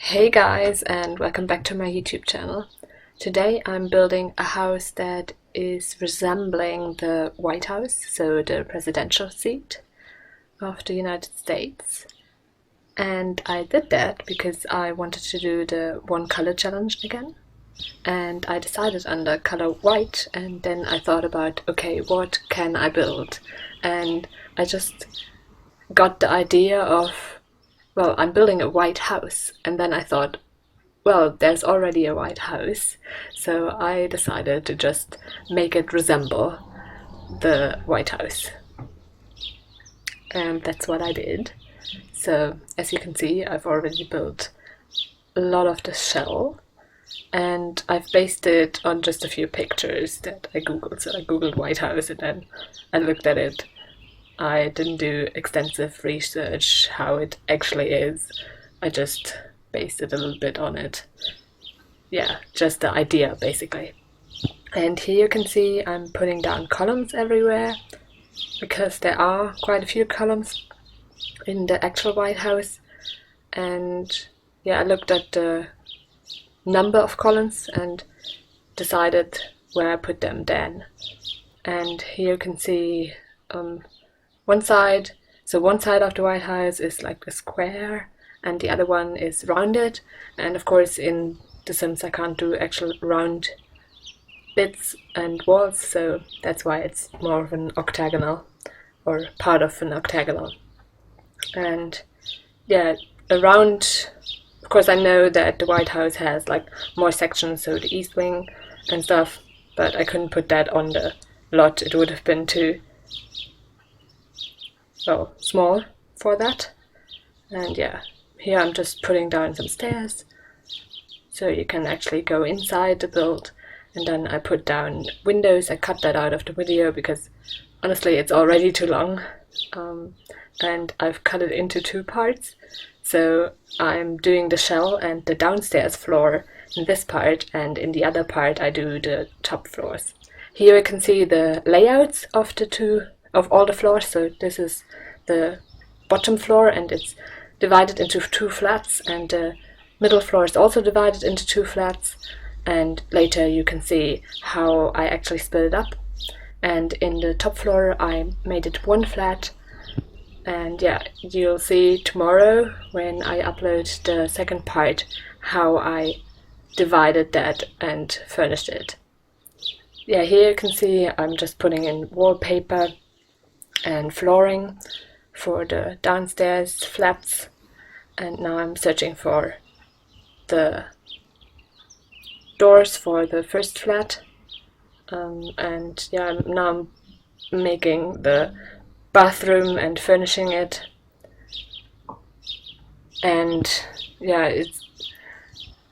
Hey guys, and welcome back to my YouTube channel. Today I'm building a house that is resembling the White House, so the presidential seat of the United States. And I did that because I wanted to do the one color challenge again. And I decided on the color white, and then I thought about, okay, what can I build? And I just got the idea of, well, I'm building a white house, and then I thought, well, there's already a white house, so I decided to just make it resemble the White House. And that's what I did. So, as you can see, I've already built a lot of the shell, and I've based it on just a few pictures that I googled. So I googled White House and then I looked at it. I didn't do extensive research how it actually is. I just based it a little bit on it. Yeah, just the idea basically. And here you can see I'm putting down columns everywhere because there are quite a few columns in the actual White House. And yeah, I looked at the number of columns and decided where I put them then. And here you can see one side of the White House is like a square and the other one is rounded, and of course in The Sims I can't do actual round bits and walls, so that's why it's more of an octagonal or part of an octagonal. And yeah, around, of course I know that the White House has like more sections, so the East Wing and stuff, but I couldn't put that on the lot. It would have been too small for that. And yeah, here I'm just putting down some stairs so you can actually go inside the build. And then I put down windows. I cut that out of the video because honestly it's already too long, and I've cut it into two parts. So I'm doing the shell and the downstairs floor in this part, and in the other part I do the top floors. Here you can see the layouts of all the floors. So this is the bottom floor and it's divided into two flats, and the middle floor is also divided into two flats, and later you can see how I actually split it up. And in the top floor I made it one flat, and yeah, you'll see tomorrow when I upload the second part how I divided that and furnished it. Yeah, here you can see I'm just putting in wallpaper and flooring for the downstairs flats, and now I'm searching for the doors for the first flat, and yeah, now I'm making the bathroom and furnishing it. And yeah,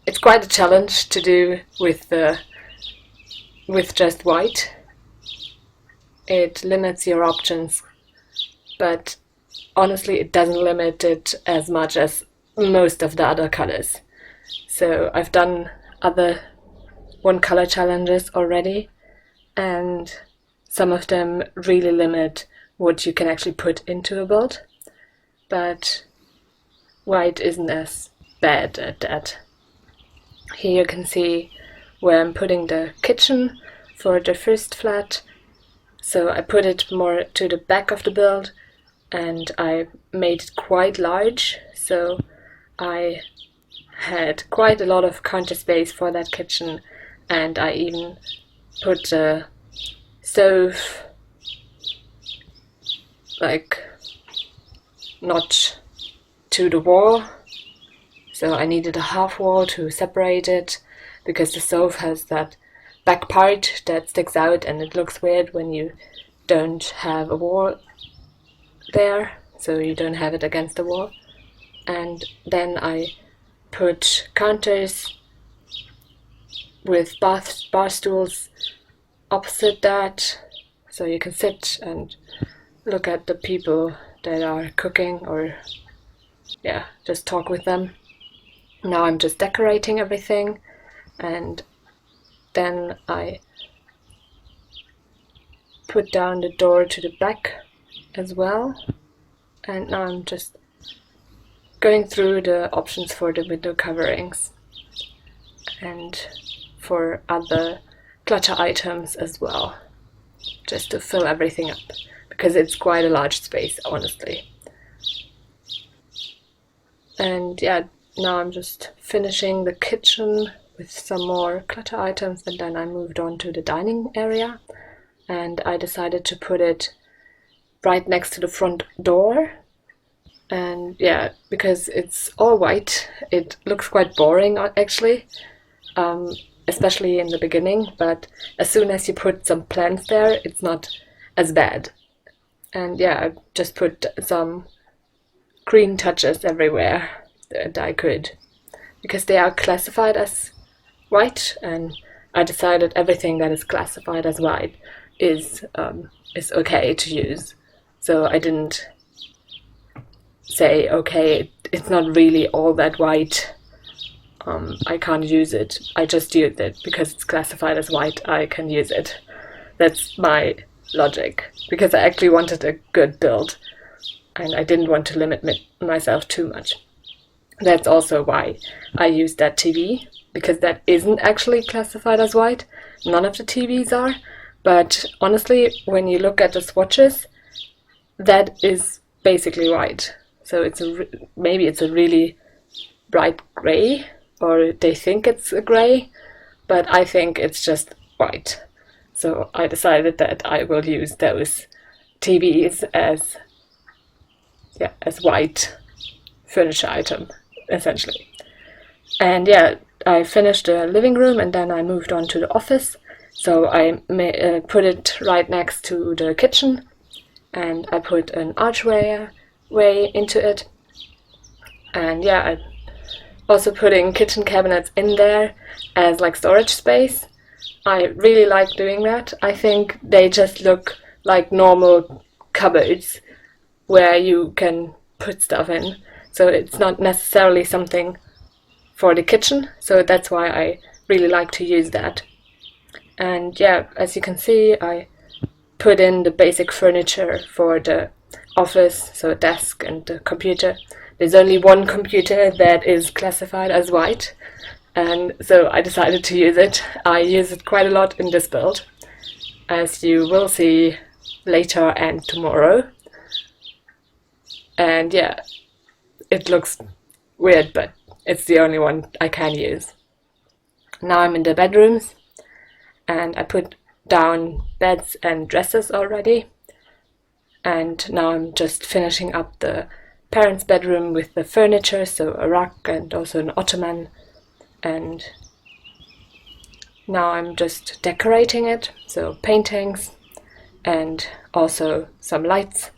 it's quite a challenge to do with just white. It limits your options, but honestly it doesn't limit it as much as most of the other colors. So I've done other one color challenges already, and some of them really limit what you can actually put into a build, but white isn't as bad at that. Here you can see where I'm putting the kitchen for the first flat. So I put it more to the back of the build, and I made it quite large, so I had quite a lot of counter space for that kitchen, and I even put the stove like not to the wall, so I needed a half wall to separate it because the stove has that back part that sticks out and it looks weird when you don't have a wall there, so you don't have it against the wall. And then I put counters with bar stools opposite that, so you can sit and look at the people that are cooking, or yeah, just talk with them. Now I'm just decorating everything, and then I put down the door to the back as well, and now I'm just going through the options for the window coverings and for other clutter items as well, just to fill everything up, because it's quite a large space, honestly. And yeah, now I'm just finishing the kitchen with some more clutter items, and then I moved on to the dining area, and I decided to put it right next to the front door. And yeah, because it's all white, it looks quite boring actually, especially in the beginning, but as soon as you put some plants there, it's not as bad. And yeah, I just put some green touches everywhere that I could, because they are classified as white, and I decided everything that is classified as white is okay to use. So I didn't say, okay, it's not really all that white, I can't use it. I just used it because it's classified as white, I can use it. That's my logic, because I actually wanted a good build and I didn't want to limit myself too much. That's also why I used that TV, because that isn't actually classified as white. None of the TVs are, but honestly, when you look at the swatches, that is basically white. So maybe it's a really bright gray, or they think it's a gray, but I think it's just white. So I decided that I will use those TVs as white furniture item, essentially. And yeah, I finished the living room and then I moved on to the office. So I put it right next to the kitchen, and I put an archway into it. And yeah, I also putting kitchen cabinets in there as like storage space. I really like doing that. I think they just look like normal cupboards where you can put stuff in. So it's not necessarily something for the kitchen. So that's why I really like to use that. And yeah, as you can see, I put in the basic furniture for the office, so a desk and the computer. There's only one computer that is classified as white, and so I decided to use it. I use it quite a lot in this build, as you will see later and tomorrow. And yeah, it looks weird, but it's the only one I can use. Now I'm in the bedrooms, and I put down beds and dressers already. And now I'm just finishing up the parents' bedroom with the furniture, so a rug and also an ottoman. And now I'm just decorating it, so paintings and also some lights.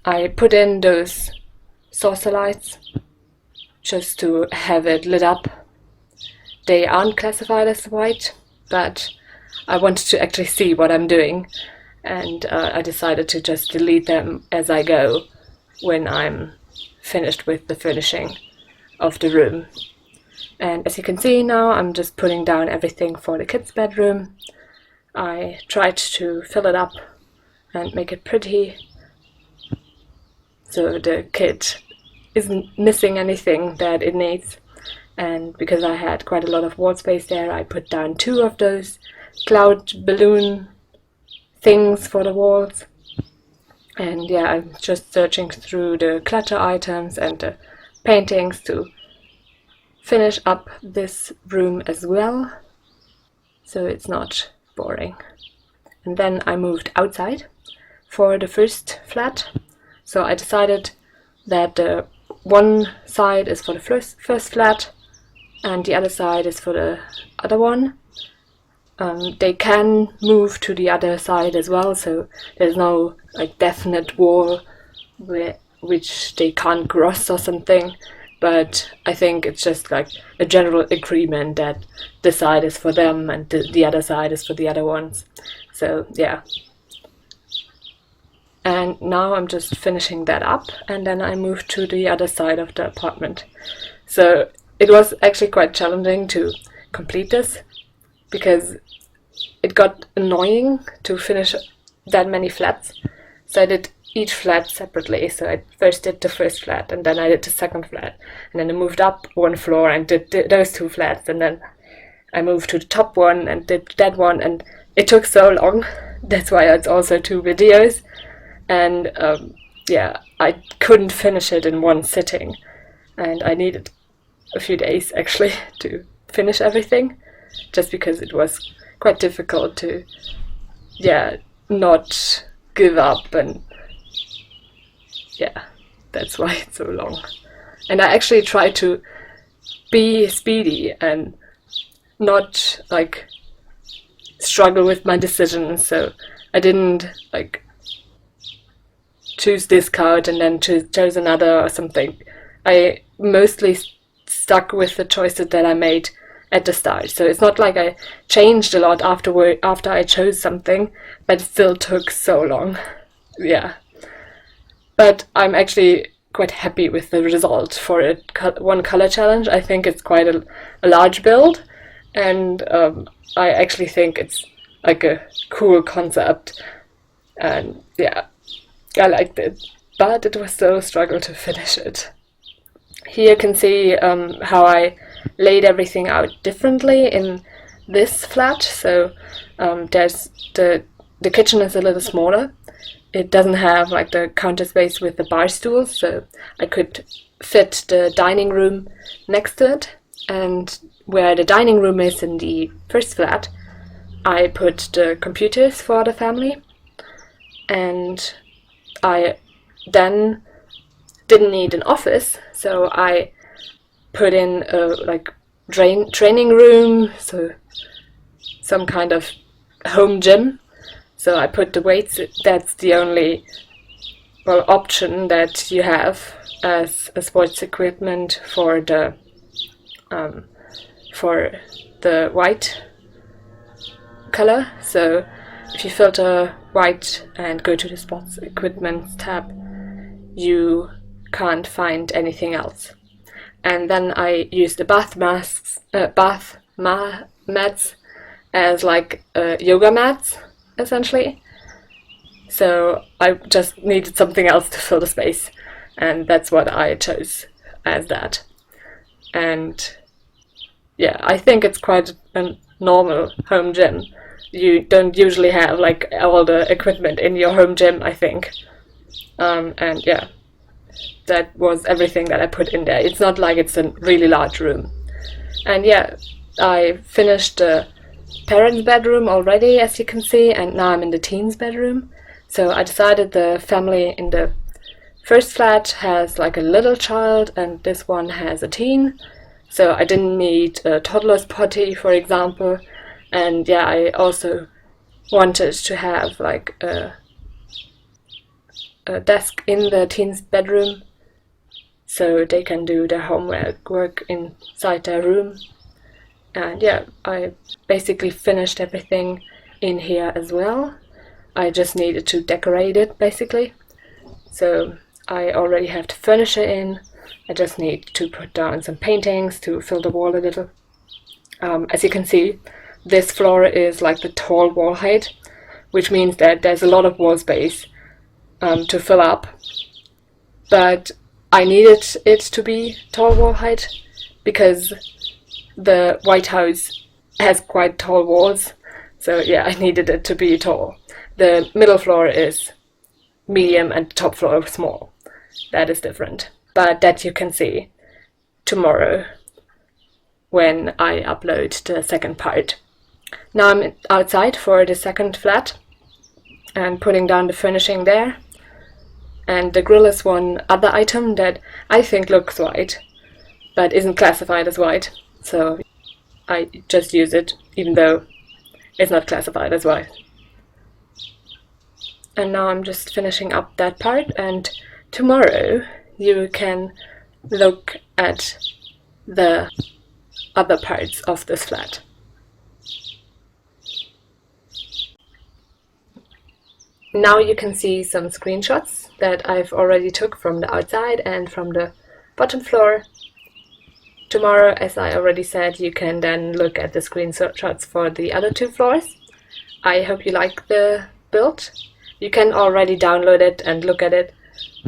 I put in those saucer lights just to have it lit up. They aren't classified as white, but I wanted to actually see what I'm doing, and I decided to just delete them as I go when I'm finished with the furnishing of the room. And as you can see now, I'm just putting down everything for the kids' bedroom. I tried to fill it up and make it pretty, so the kid isn't missing anything that it needs. And because I had quite a lot of wall space there, I put down 2 of those cloud balloon things for the walls. And yeah, I'm just searching through the clutter items and the paintings to finish up this room as well, so it's not boring. And then I moved outside for the first flat. So I decided that the one side is for the first flat and the other side is for the other one. They can move to the other side as well, so there's no like definite wall which they can't cross or something, but I think it's just like a general agreement that this side is for them and the other side is for the other ones. So yeah. And now I'm just finishing that up, and then I moved to the other side of the apartment. So it was actually quite challenging to complete this, because it got annoying to finish that many flats. So I did each flat separately. So I first did the first flat, and then I did the second flat, and then I moved up one floor and did those two flats, and then I moved to the top one and did that one, and it took so long. That's why it's also 2 videos, and yeah, I couldn't finish it in one sitting, and I needed a few days actually to finish everything, just because it was quite difficult to, yeah, not give up, and yeah, that's why it's so long. And I actually try to be speedy and not like struggle with my decisions, so I didn't like choose this card and then chose another or something. I mostly stuck with the choices that I made at the start, so it's not like I changed a lot after I chose something, but it still took so long. Yeah, but I'm actually quite happy with the result for a one color challenge. I think it's quite a large build, and I actually think it's like a cool concept, and yeah, I liked it, but it was still a struggle to finish it. Here you can see how I laid everything out differently in this flat. So there's the kitchen is a little smaller. It doesn't have like the counter space with the bar stools, so I could fit the dining room next to it. And where the dining room is in the first flat, I put the computers for the family, and I then didn't need an office, so I put in a like training room, so some kind of home gym. So I put the weights. That's the only option that you have as a sports equipment for the white color. So if you filter white and go to the sports equipment tab, you can't find anything else. And then I used the bath mats as like yoga mats, essentially. So I just needed something else to fill the space, and that's what I chose as that. And yeah, I think it's quite a normal home gym. You don't usually have like all the equipment in your home gym, I think. And yeah, that was everything that I put in there. It's not like it's a really large room. And yeah, I finished the parents' bedroom already, as you can see, and now I'm in the teens' bedroom. So I decided the family in the first flat has like a little child, and this one has a teen. So I didn't need a toddler's potty, for example. And yeah, I also wanted to have like a desk in the teens' bedroom, so they can do their homework work inside their room. And yeah, I basically finished everything in here as well. I just needed to decorate it, basically. So I already have the furniture in. I just need to put down some paintings to fill the wall a little. As you can see, this floor is like the tall wall height, which means that there's a lot of wall space to fill up. But I needed it to be tall wall height because the White House has quite tall walls. So yeah, I needed it to be tall. The middle floor is medium and the top floor is small. That is different. But that you can see tomorrow when I upload the second part. Now I'm outside for the second flat and putting down the furnishing there. And the grill is one other item that I think looks white, but isn't classified as white. So I just use it, even though it's not classified as white. And now I'm just finishing up that part, and tomorrow you can look at the other parts of this flat. Now you can see some screenshots that I've already took from the outside and from the bottom floor. Tomorrow, as I already said, you can then look at the screenshots for the other 2 floors. I hope you like the build, You can already download it and look at it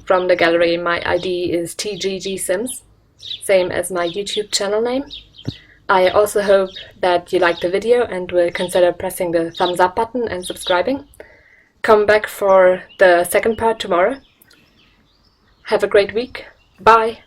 from the gallery. My ID is tggsims, same as my YouTube channel name. I also hope that you liked the video and will consider pressing the thumbs up button and subscribing. Come back for the second part tomorrow. Have a great week. Bye!